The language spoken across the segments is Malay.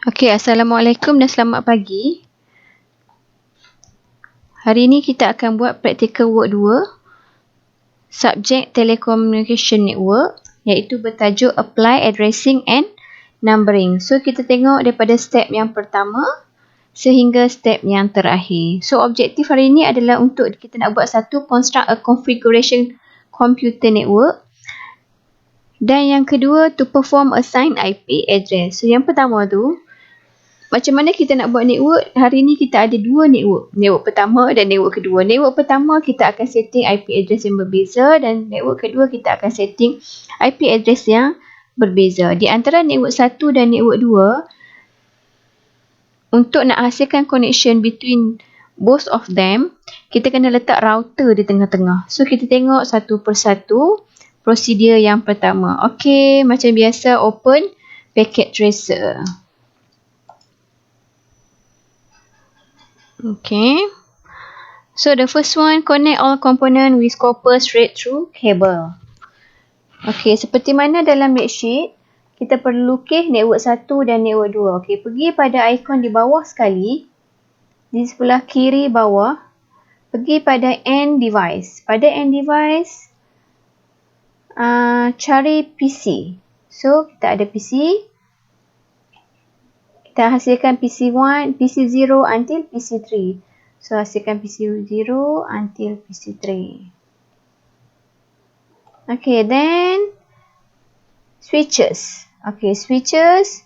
Okey, Assalamualaikum dan selamat pagi. Hari ini kita akan buat practical work 2, subjek telecommunication network, iaitu bertajuk apply addressing and numbering. So, kita tengok daripada step yang pertama sehingga step yang terakhir. So, objektif hari ini adalah untuk kita nak buat satu construct a configuration computer network. Dan yang kedua, to perform assign IP address. So, yang pertama tu, macam mana kita nak buat network? Hari ni kita ada dua network. Network pertama dan network kedua. Network pertama kita akan setting IP address yang berbeza dan network kedua kita akan setting IP address yang berbeza. Di antara network 1 dan network 2, untuk nak hasilkan connection between both of them, kita kena letak router di tengah-tengah. So, kita tengok satu persatu prosedur yang pertama. Okey, macam biasa open packet tracer. Okay, so the first one, connect all component with copper straight through cable. Okay, seperti mana dalam worksheet, kita perlu lukis network 1 dan network 2. Okay, pergi pada ikon di bawah sekali, di sebelah kiri bawah, pergi pada end device. Pada end device, cari PC. So, kita ada PC. Kita hasilkan PC1, PC0 until PC3. So, hasilkan PC0 until PC3. Okay, then switches. Okay, switches.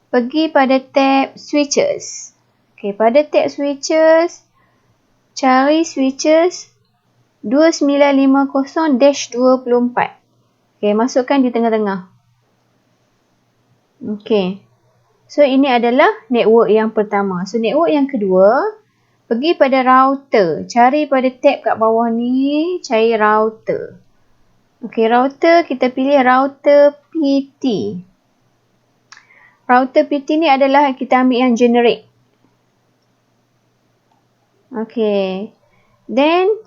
Pergi pada tab switches. Okay, pada tab switches, cari switches 2950-24. Okay, masukkan di tengah-tengah. Okay. So, ini adalah network yang pertama. So, network yang kedua, pergi pada router. Cari pada tab kat bawah ni, cari router. Okey, router, kita pilih router PT. Router PT ni adalah kita ambil yang generic. Okey. Then,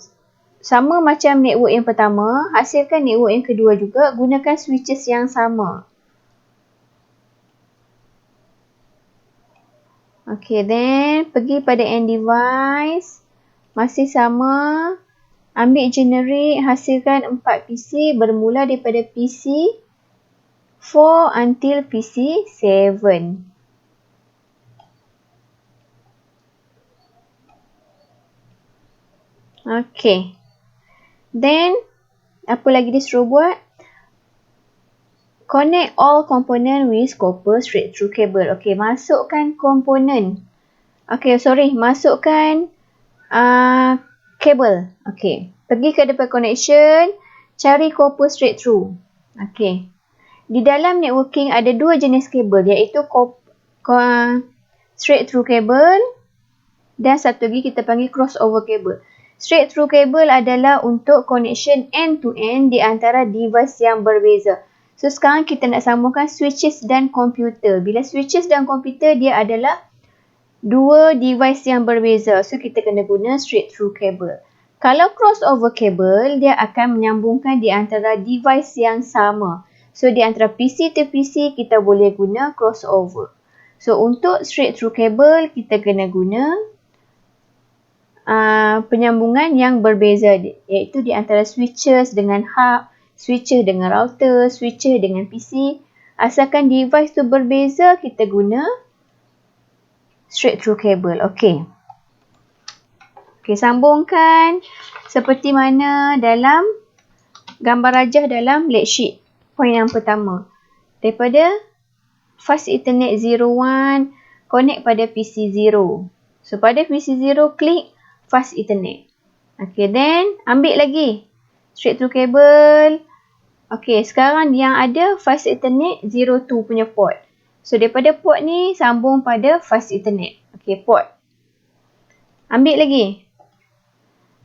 sama macam network yang pertama, hasilkan network yang kedua juga, gunakan switches yang sama. Okay, then pergi pada end device. Masih sama. Ambil generic, hasilkan 4 PC bermula daripada PC 4 until PC 7. Okay. Then, apa lagi dia suruh buat? Connect all component with copper straight through cable. Okay, masukkan komponen. Okay, masukkan kabel. Okay, pergi ke depan connection, cari copper straight through. Okay, di dalam networking ada dua jenis kabel, iaitu straight through cable dan satu lagi kita panggil crossover cable. Straight through cable adalah untuk connection end to end di antara device yang berbeza. So, sekarang kita nak sambungkan switches dan komputer. Bila switches dan komputer, dia adalah dua device yang berbeza. So, kita kena guna straight through cable. Kalau crossover cable, dia akan menyambungkan di antara device yang sama. So, di antara PC to PC, kita boleh guna crossover. So, untuk straight through cable, kita kena guna penyambungan yang berbeza. Iaitu di antara switches dengan hub, switcher dengan router, switcher dengan PC. Asalkan device tu berbeza, kita guna straight through cable. Okey. Okey, sambungkan seperti mana dalam gambar rajah dalam leadsheet. Poin yang pertama. Daripada fast ethernet 01, connect pada PC0. So, pada PC0, klik fast ethernet. Okey, then ambil lagi straight through cable. Okey, sekarang yang ada fast ethernet 02 punya port. So, daripada port ni sambung pada fast ethernet. Okey, port. Ambil lagi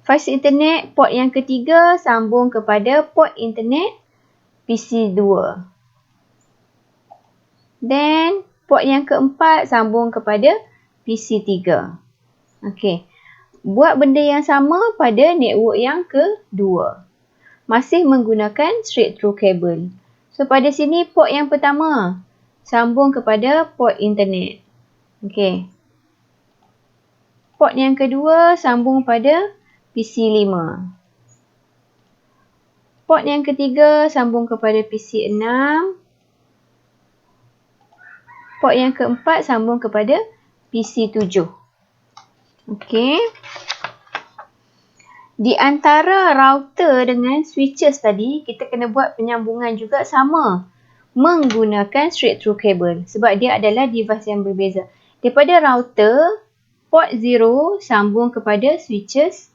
fast ethernet port yang ketiga sambung kepada port internet PC2. Then, port yang keempat sambung kepada PC3. Okey. Buat benda yang sama pada network yang kedua. Masih menggunakan straight through cable. So, pada sini port yang pertama sambung kepada port internet. Okey. Port yang kedua sambung pada PC5. Port yang ketiga sambung kepada PC6. Port yang keempat sambung kepada PC7. Okey. Di antara router dengan switches tadi, kita kena buat penyambungan juga sama. Menggunakan straight through cable. Sebab dia adalah device yang berbeza. Daripada router, port 0 sambung kepada switches,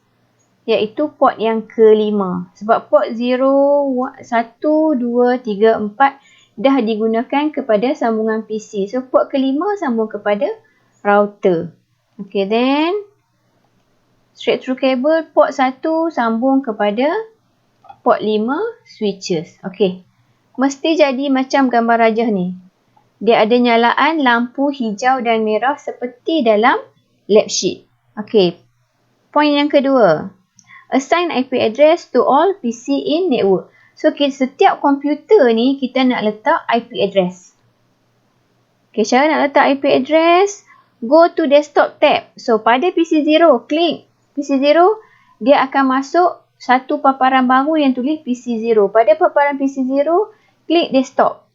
iaitu port yang kelima. Sebab port 0, 1, 2, 3, 4 dah digunakan kepada sambungan PC. So, port kelima sambung kepada router. Okay, then straight through cable, port 1 sambung kepada port 5 switches. Okay. Mesti jadi macam gambar rajah ni. Dia ada nyalaan lampu hijau dan merah seperti dalam lab sheet. Okay. Point yang kedua. Assign IP address to all PC in network. So, setiap komputer ni kita nak letak IP address. Okay, cara nak letak IP address, go to desktop tab. So, pada PC0, klik PC0, dia akan masuk satu paparan baru yang tulis PC0. Pada paparan PC0, klik desktop.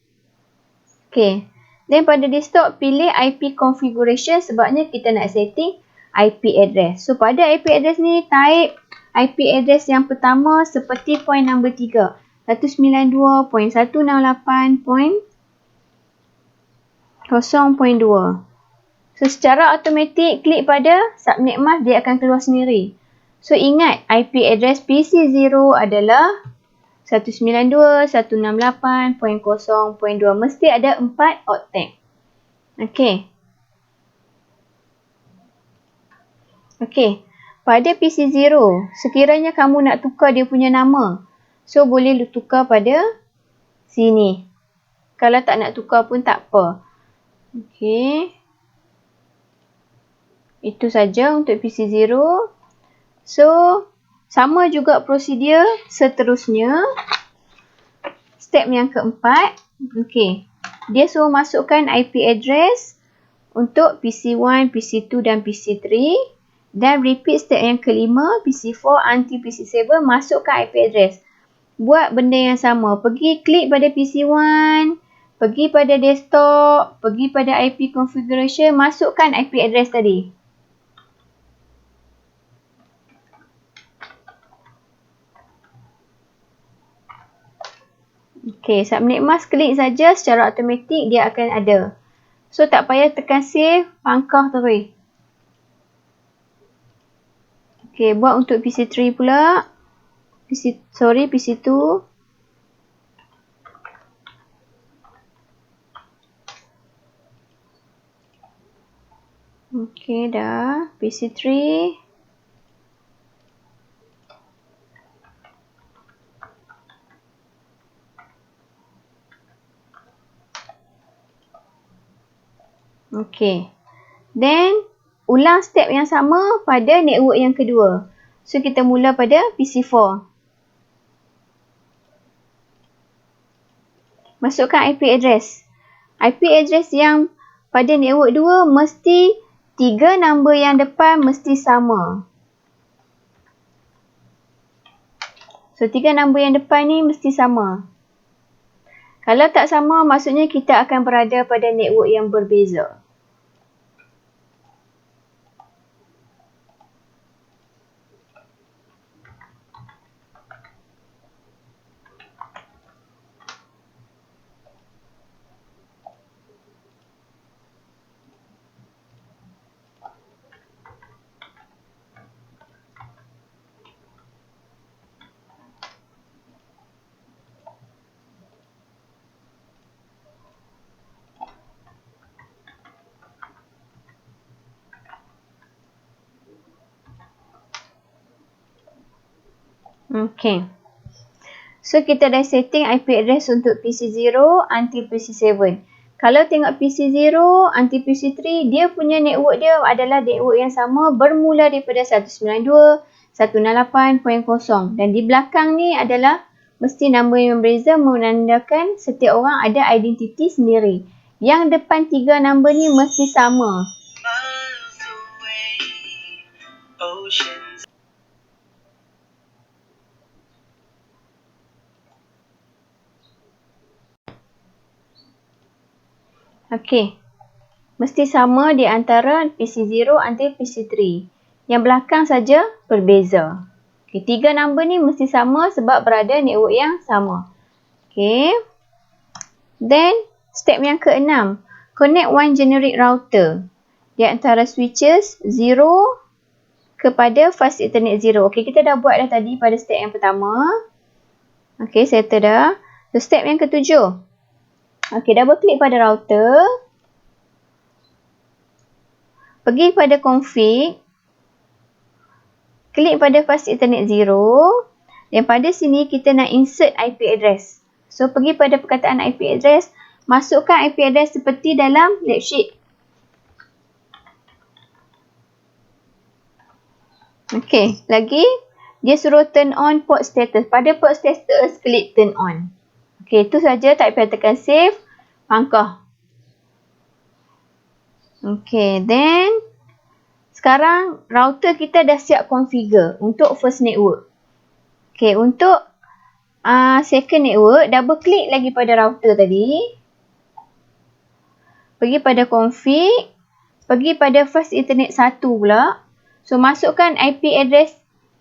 Okay. Dan pada desktop, pilih IP configuration sebabnya kita nak setting IP address. So, pada IP address ni, type IP address yang pertama seperti point number 3. 192.168.0.2. So, secara automatik, klik pada subnet mask, dia akan keluar sendiri. So, ingat IP address PC0 adalah 192.168.0.2. Mesti ada 4 octet. Okey. Okey. Pada PC0, sekiranya kamu nak tukar dia punya nama, so boleh tukar pada sini. Kalau tak nak tukar pun tak apa. Okey. Itu saja untuk PC0. So, sama juga prosedur seterusnya. Step yang keempat. Okey. Dia suruh masukkan IP address untuk PC1, PC2 dan PC3. Dan repeat step yang kelima, PC4 until PC7, masukkan IP address. Buat benda yang sama. Pergi klik pada PC1, pergi pada desktop, pergi pada IP configuration, masukkan IP address tadi. Okey, subnet mask klik saja, secara automatik dia akan ada. So, tak payah tekan save, pangkah terus. Okey, buat untuk PC3 pula. PC2. Okey, dah. PC3. Okey. Then, ulang step yang sama pada network yang kedua. So, kita mula pada PC4. Masukkan IP address. IP address yang pada network 2 mesti 3 number yang depan mesti sama. So, 3 number yang depan ni mesti sama. Kalau tak sama, maksudnya kita akan berada pada network yang berbeza. Okay. So, kita dah setting IP address untuk PC0 until PC7. Kalau tengok PC0 until PC3, dia punya network dia adalah network yang sama bermula daripada 192.168.0. Dan di belakang ni adalah mesti nombor yang berbeza menandakan setiap orang ada identiti sendiri. Yang depan 3 number ni mesti sama. Okey. Mesti sama di antara PC0 until PC3. Yang belakang saja berbeza. Okey, 3 number ni mesti sama sebab berada network yang sama. Okey. Then, step yang ke-6. Connect one generic router di antara switches 0 kepada fast ethernet 0. Okey, kita dah buat dah tadi pada step yang pertama. Okey, settle dah. So, step yang ke-7. Okey, double klik pada router. Pergi pada config. Klik pada fast ethernet 0. Dan pada sini kita nak insert IP address. So, pergi pada perkataan IP address. Masukkan IP address seperti dalam lab sheet. Okey, lagi. Dia suruh turn on port status. Pada port status, klik turn on. Okey, itu saja. Tak payah tekan save. Pangkah. Okey, then sekarang router kita dah siap configure untuk first network. Okey, untuk second network, double klik lagi pada router tadi. Pergi pada config. Pergi pada fast ethernet 1 pula. So, masukkan IP address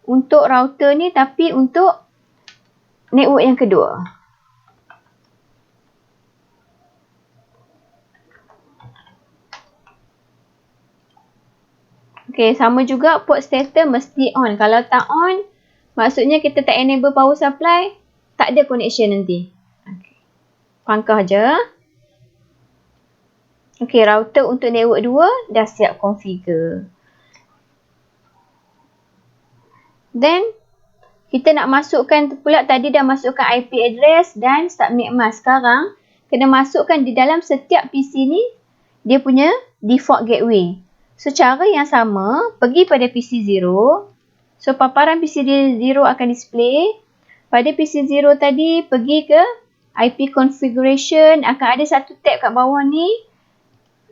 untuk router ni tapi untuk network yang kedua. Okey, sama juga port status mesti on. Kalau tak on, maksudnya kita tak enable power supply, tak ada connection nanti. Okay. Pangkah je. Okey, router untuk network 2 dah siap configure. Then, kita nak masukkan pula tadi dah masukkan IP address dan subnet mask. Sekarang, kena masukkan di dalam setiap PC ni, dia punya default gateway. So, cara yang sama, pergi pada PC0. So, paparan PC0 akan display. Pada PC0 tadi, pergi ke IP configuration. Akan ada satu tab kat bawah ni,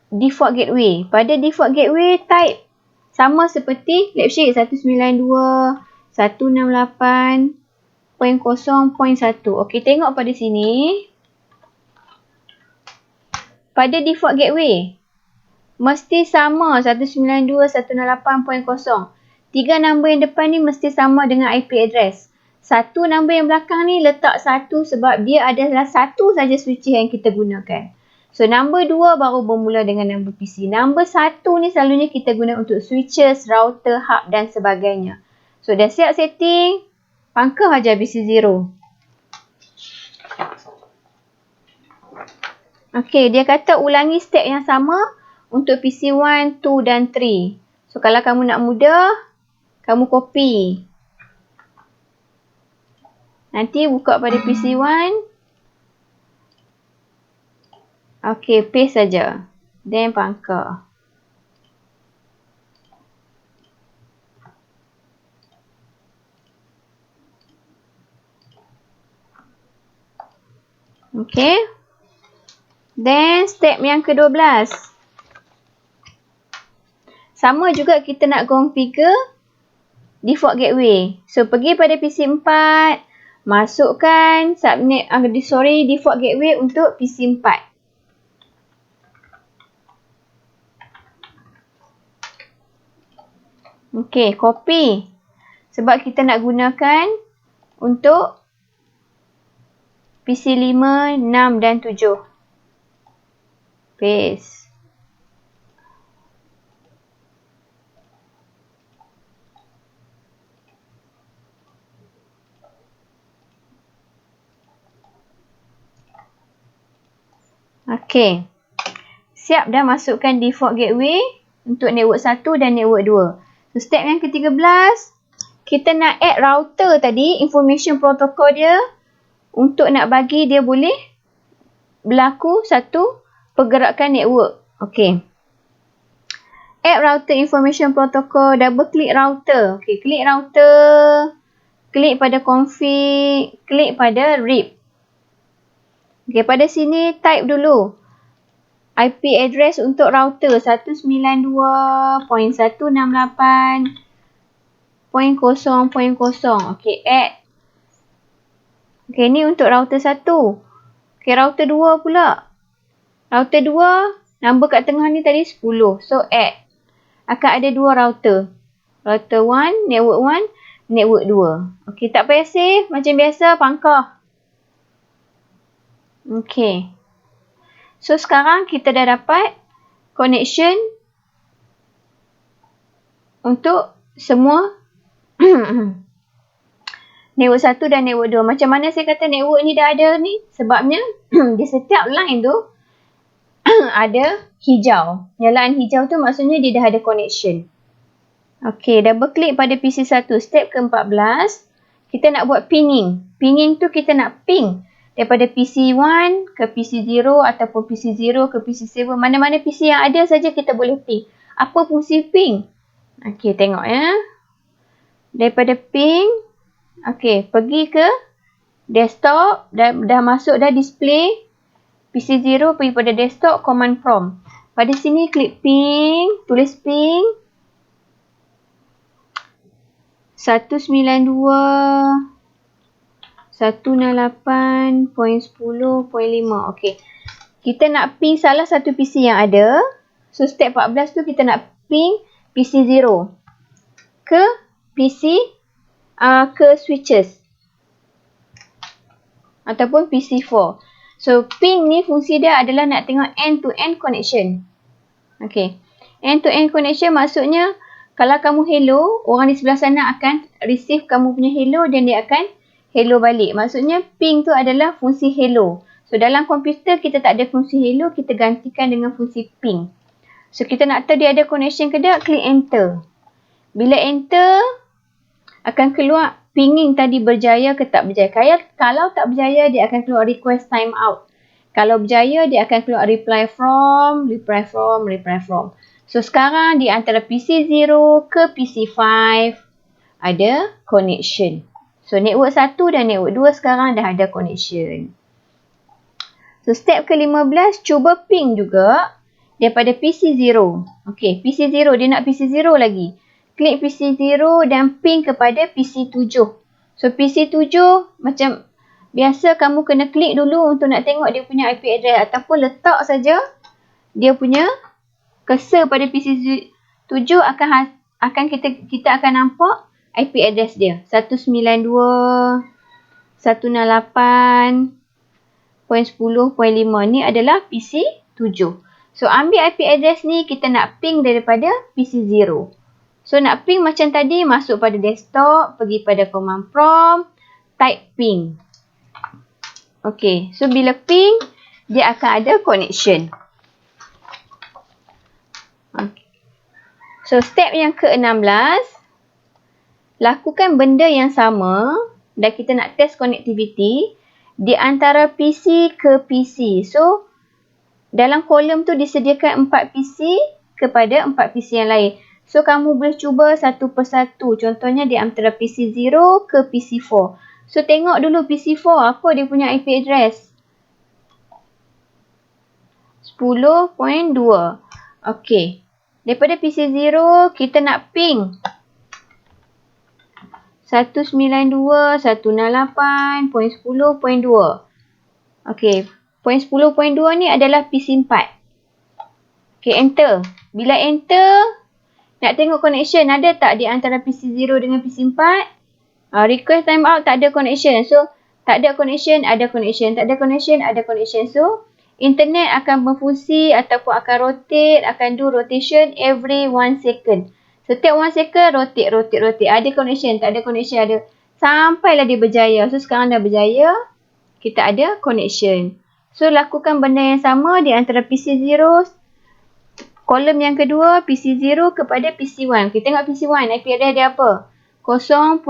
default gateway. Pada default gateway, type sama seperti lab sheet 192.168.0.1. Okey, tengok pada sini. Pada default gateway, mesti sama 192.168.0. 3 nombor yang depan ni mesti sama dengan IP address. Satu nombor yang belakang ni letak 1 sebab dia adalah satu saja switch yang kita gunakan. So, nombor 2 baru bermula dengan nombor PC. Nombor 1 ni selalunya kita guna untuk switches, router, hub dan sebagainya. So, dah siap setting. Pangkah aja PC0. Okey, dia kata ulangi step yang sama untuk PC1, 2 dan 3. So, kalau kamu nak mudah, kamu copy. Nanti buka pada PC1. Okey, paste saja. Then pangkah. Okey. Then step yang ke-12. Sama juga kita nak configure default gateway. So, pergi pada PC4. Masukkan subnet, default gateway untuk PC4. Okey, copy. Sebab kita nak gunakan untuk PC5, 6 dan 7. Paste. Okey. Siap dah masukkan default gateway untuk network 1 dan network 2. So, step yang ke-13, kita nak add router tadi, information protocol dia, untuk nak bagi dia boleh berlaku satu pergerakan network. Okey. Add router information protocol, double klik router. Okey, klik router, klik pada config, klik pada RIP. Okey, pada sini type dulu IP address untuk router 192.168.0.0. Okey, add. Okey, ni untuk router 1. Okey, router 2 pula. Router 2, number kat tengah ni tadi 10. So, add. Akan ada 2 router. Router 1, network 1, network 2. Okey, tak payah save. Macam biasa, pangkah. Okey. So, sekarang kita dah dapat connection untuk semua network 1 dan network 2. Macam mana saya kata network ni dah ada ni? Sebabnya di setiap line tu ada hijau. Nyalaan hijau tu maksudnya dia dah ada connection. Okey, double klik pada PC1. Step ke-14, kita nak buat pinging. Pinging tu kita nak ping daripada PC1 ke PC0 ataupun PC0 ke PC7. Mana-mana PC yang ada saja kita boleh ping. Apa fungsi ping? Okey, tengok ya. Daripada ping, okey, pergi ke desktop. Dah masuk dah display. PC0 pergi pada desktop, command prompt. Pada sini klik ping, tulis ping. 192.168.10.5. Okey. Kita nak ping salah satu PC yang ada. So, step 14 tu kita nak ping PC0 ke PC ke switches ataupun PC4. So, ping ni fungsi dia adalah nak tengok end-to-end connection. Okey. End-to-end connection maksudnya kalau kamu hello, orang di sebelah sana akan receive kamu punya hello dan dia akan hello balik. Maksudnya ping tu adalah fungsi hello. So, dalam komputer kita tak ada fungsi hello, kita gantikan dengan fungsi ping. So, kita nak tahu dia ada connection ke tak, klik enter. Bila enter, akan keluar pinging tadi berjaya ke tak berjaya. Kalau tak berjaya, dia akan keluar request timeout. Kalau berjaya, dia akan keluar reply from. So, sekarang di antara PC0 ke PC5 ada connection. So, network 1 dan network 2 sekarang dah ada connection. So, step ke-15, cuba ping juga daripada PC0. Okey, PC0, dia nak PC0 lagi. Klik PC0 dan ping kepada PC7. So, PC7 macam biasa kamu kena klik dulu untuk nak tengok dia punya IP address. Ataupun letak saja dia punya cursor pada PC7 akan kita akan nampak IP address dia. 192.168.10.5 ni adalah PC7. So, ambil IP address ni kita nak ping daripada PC0. So, nak ping macam tadi, masuk pada desktop, pergi pada command prompt, type ping. Okey, so bila ping, dia akan ada connection. Okay. So, step yang ke-16, lakukan benda yang sama dan kita nak test connectivity di antara PC ke PC. So, dalam kolom tu disediakan 4 PC kepada 4 PC yang lain. So, kamu boleh cuba satu persatu. Contohnya di antara PC0 ke PC4. So, tengok dulu PC4 apa dia punya IP address. 10.2. Okey. Daripada PC0, kita nak ping 192.168.10.2. Okey. Point 10.2 ni adalah PC4. Okey, enter. Bila enter, nak tengok connection ada tak di antara PC0 dengan PC4? Request timeout, tak ada connection. So, tak ada connection, ada connection. Tak ada connection, ada connection. So, internet akan berfungsi ataupun akan rotate, akan do rotation every 1 second. Setiap 1 second, rotate. Ada connection, tak ada connection, ada. Sampailah dia berjaya. So, sekarang dah berjaya. Kita ada connection. So, lakukan benda yang sama di antara PC0. Kolom yang kedua, PC0 kepada PC1. Kita tengok PC1, IP address dia apa? 0.3.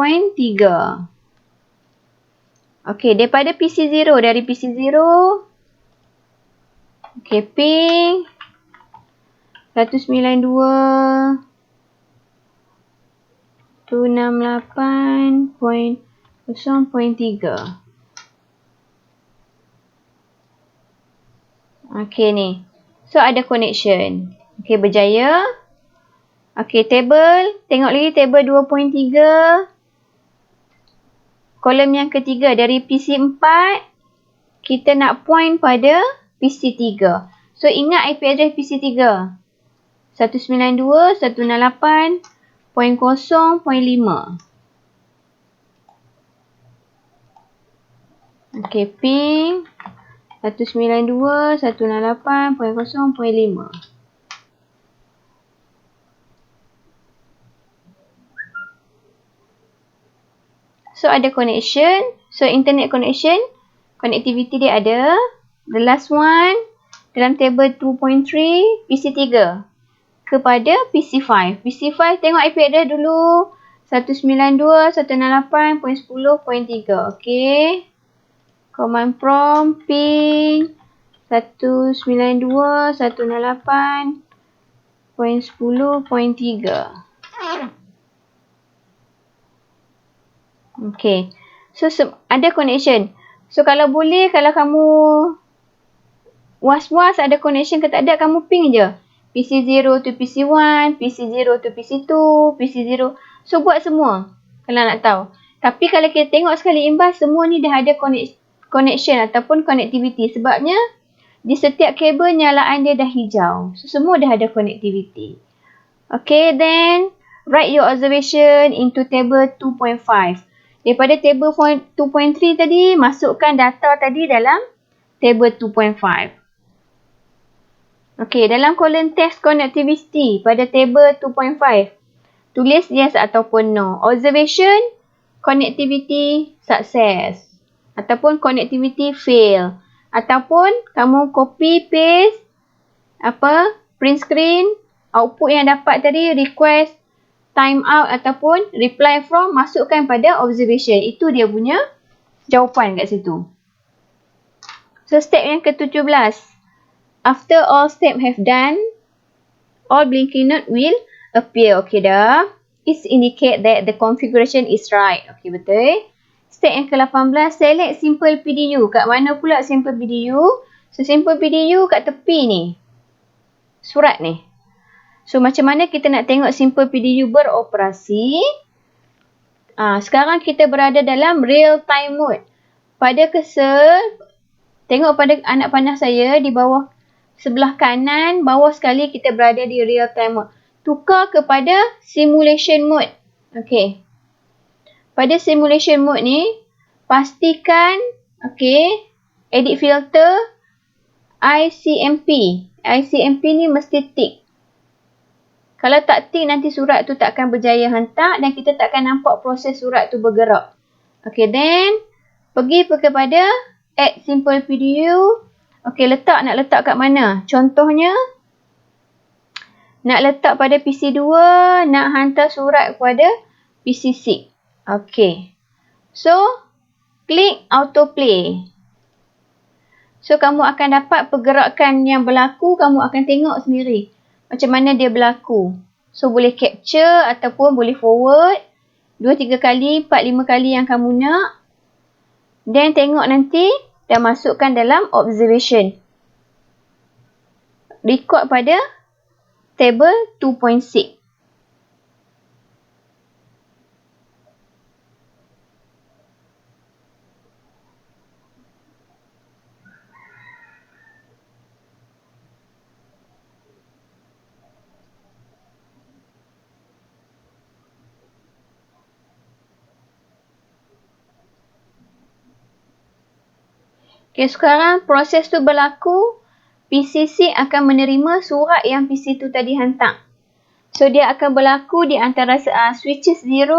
Okey, daripada PC0, dari PC0, okey, ping 192.168.0.3. Okey ni. So ada connection. Okay, berjaya. Okay, table. Tengok lagi table 2.3. Kolom yang ketiga dari PC4. Kita nak point pada PC3. So ingat IP address PC3. 192.168.0.5. Okay, ping 192.168.0.5. So ada connection. So internet connection. Connectivity dia ada. The last one. Dalam table 2.3. PC3. Kepada PC5. PC5 tengok IP address dulu. 192.168.10.3. Okay. Command prompt ping 192.168.10.3. Okay. So ada connection. So kalau boleh, kalau kamu was-was ada connection ke tak ada, kamu ping je. PC0 to PC1, PC0 to PC2, PC0. So buat semua kalau nak tahu. Tapi kalau kita tengok sekali imbas, semua ni dah ada connection ataupun connectivity. Sebabnya di setiap kabel nyalaan dia dah hijau. So semua dah ada connectivity. Okay, then write your observation into table 2.5. Daripada table 2.3 tadi, masukkan data tadi dalam table 2.5. Okey, dalam kolom test connectivity pada table 2.5, tulis yes ataupun no. Observation, connectivity success. Ataupun connectivity fail. Ataupun kamu copy, paste, print screen, output yang dapat tadi, request, time out ataupun reply from, masukkan pada observation. Itu dia punya jawapan kat situ. So, step yang ke-17. After all steps have done, all blinking note will appear. Okay dah. It indicate that the configuration is right. Okay, betul. Step yang ke-18, select simple PDU. Kat mana pula simple PDU? So, simple PDU kat tepi ni. Surat ni. So, macam mana kita nak tengok simple PDU beroperasi? Sekarang kita berada dalam real time mode. Pada cursor, tengok pada anak panah saya di bawah sebelah kanan, bawah sekali kita berada di real time mode. Tukar kepada simulation mode. Okay. Pada simulation mode ni, pastikan, okay, edit filter, ICMP. ICMP ni mesti tick. Kalau tak tick, nanti surat tu tak akan berjaya hantar dan kita tak akan nampak proses surat tu bergerak. Okay, then, pergi kepada add simple PDU. Okey, nak letak kat mana? Contohnya, nak letak pada PC2, nak hantar surat kepada PC6. Okey. So, klik autoplay. So, kamu akan dapat pergerakan yang berlaku, kamu akan tengok sendiri macam mana dia berlaku. So, boleh capture ataupun boleh forward 2-3 kali, 4-5 kali yang kamu nak. Dan tengok nanti dan masukkan dalam observation. Record pada table 2.6. Okay, sekarang proses tu berlaku. PC6 akan menerima surat yang PC2 tadi hantar. So, dia akan berlaku di antara switches 0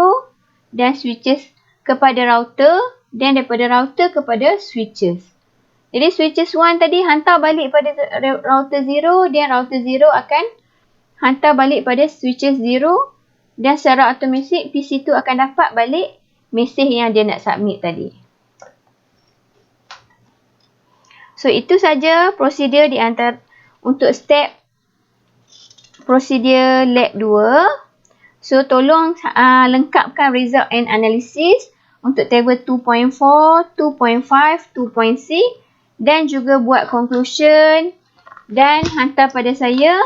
dan switches kepada router dan daripada router kepada switches. Jadi, switches 1 tadi hantar balik pada router 0 dan router 0 akan hantar balik pada switches 0 dan secara automatik PC2 akan dapat balik mesej yang dia nak submit tadi. So, itu saja prosedur di antara untuk step prosedur lab 2. So, tolong lengkapkan result and analysis untuk table 2.4, 2.5, 2.6 dan juga buat conclusion dan hantar pada saya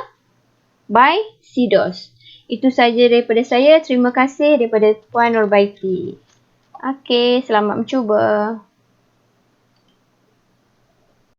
by CDOS. Itu saja daripada saya. Terima kasih daripada Puan Nurbaiti. Okey, selamat mencuba.